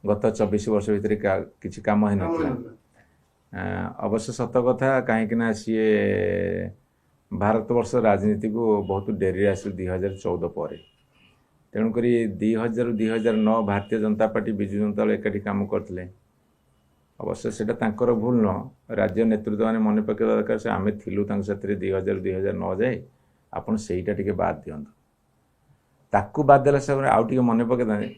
गत 24 वर्ष भितर किसी काम है अवश्य सत कथा कहीं सी भारतवर्ष राजनीति को बहुत डेरी आस 2014 पर तेणुक 2000-2009 भारतीय जनता पार्टी विजु जनता दल एकाठी काम करते अवश्य से भूल न राज्य नेतृत्व मैंने मन पकड़ दरकार से आम थिलु 2000-2009 जाए आपड़ से बाद दिंतु ताकू बाद देला सब आउ टे मन पकड़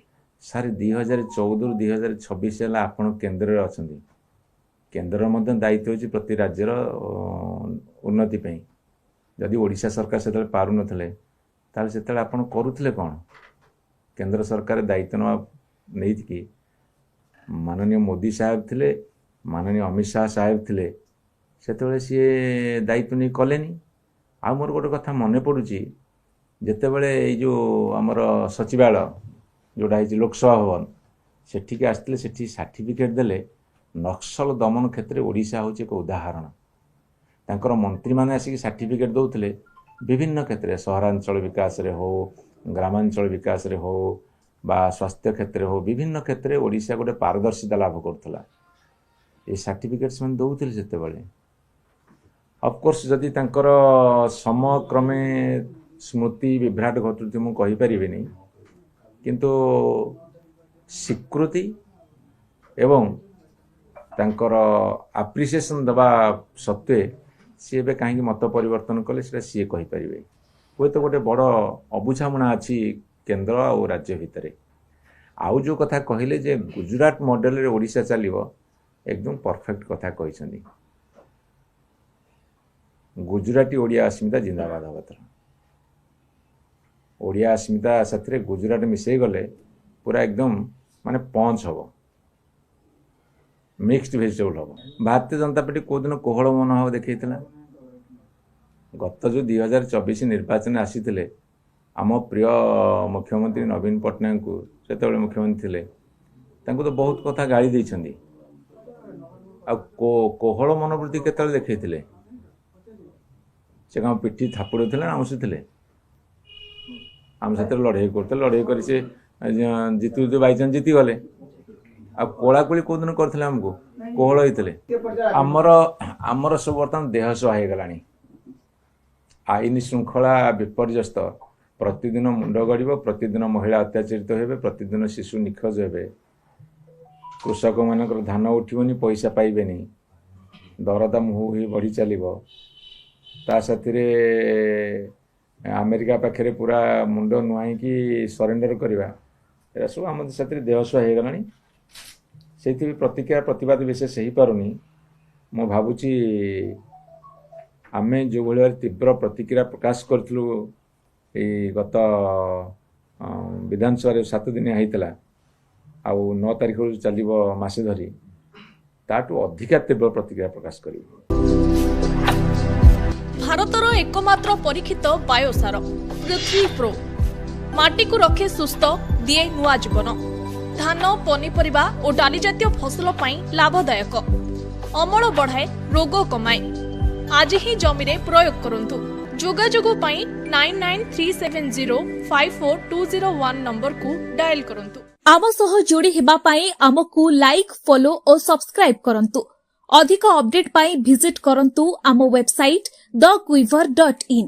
सार 2014-2026 है आपण केन्द्र अच्छा केन्द्र दायित्व हो प्रति राज्यर उन्नति जदि ओडिशा सरकार से पारु नथिले ताले से आपण करुथिले कौन केंद्र सरकार दायित्व नहीं कि माननीय मोदी साहेब थिले माननीय अमित शाह साहेब थिले से सी दायित्व नहीं कलेनी आ मोर गोटे कथा मन पड़ुची जेतेबेले जो आमर सचिवालय जोड़ा है लोकसभा भवन सेठिक आसते सेठी सर्टिफिकेट देले नक्सल दमन क्षेत्र में ओडिशा हूँ एक उदाहरण तांकर मंत्री माने आसिक सर्टिफिकेट दौले विभिन्न क्षेत्र सहरांचल विकास रे हो ग्रामांचल विकास रे हो बा स्वास्थ्य क्षेत्र हो विभिन्न क्षेत्र में ओडिशा गोटे पारदर्शिता लाभ करथला ये सर्टिफिकेट से दौले से ऑफकोर्स जदि तांकर समक्रमे स्मृति विभ्राट घटुची मु कहि परिबेनी किंतु स्वीकृति एवं तांकर एप्रिसिएशन दबा सत्वे सी ए कहीं मत परिवर्तन कले सी कहीपर हे तो गोटे बड़ अबुझामणा अच्छी केन्द्र और राज्य भितर आउ जो कथा कहले जे गुजरात मॉडल रे ओडिशा चलिबो एकदम परफेक्ट कथा कहिसंदी गुजराती ओडिया अस्मिता जिंदाबाद हबतर ओडिया अस्मिता साथ गुजरात मिसई गले पूरा एकदम माने पंच हम मिक्सड भेजिटेबल हम भारतीय जनता पार्टी कौ दिन कोहल मनोभाव देखा गत जो 2024 निर्वाचन आसी आम प्रिय मुख्यमंत्री नवीन पट्टनायक को से मुख्यमंत्री थे तो बहुत कथा गाड़ी देइछंदी आ कोहल मनोवृत्ति केतले देखते से कम पिठी थापुड़ थे आमुसी आम साथ लड़े करते लड़े कर जीतु बाईचान्स जीति गले आ कोलाकोली कौ दिन करते आमको कोहल होते आमर सब बर्तमान देह सह गलानी आईन श्रृंखला विपर्यस्त प्रतिदिन मुंड गड़ प्रतिदिन महिला अत्याचारित हो प्रतिदिन शिशु निखोज हे कृषक मान धान उठनी पैसा पाइबे दरदाम हु बढ़ी चलो ता साथी अमेरिका पाखे पूरा मुंड नुआई कि सरेंडर करवा एरा सब आम साथ देह सुहा हो गलानी से प्रतिक्रिया प्रतिवाद विशेष हो पारुनी मु भावुची आमे जो भाई तीव्र प्रतिक्रिया प्रकाश करूँ गत विधानसभा 7 दिन होता आ 9 तारिख चलो मसे धरी ताठू अधिका तीव्र प्रतिक्रिया प्रकाश कर भारतर एकमात्र परीक्षित बायोसार पृथ्वी प्रो माटी को रखे सुस्थ दिए नुआ जीवन धान पनीपरिबा और डाली जातीय फसल पई लाभदायक अमल बढ़ाए रोग कमाए आज ही जमी रे प्रयोग करंतु जोगाजोग पई 9937054201 नंबर को डायल करंतु आम सह जोड़ी हेबा पई आमको लाइक फॉलो और सब्सक्राइब करंतु अधिक अपडेट पाई विजिट करंतु आम वेबसाइट thequiver.in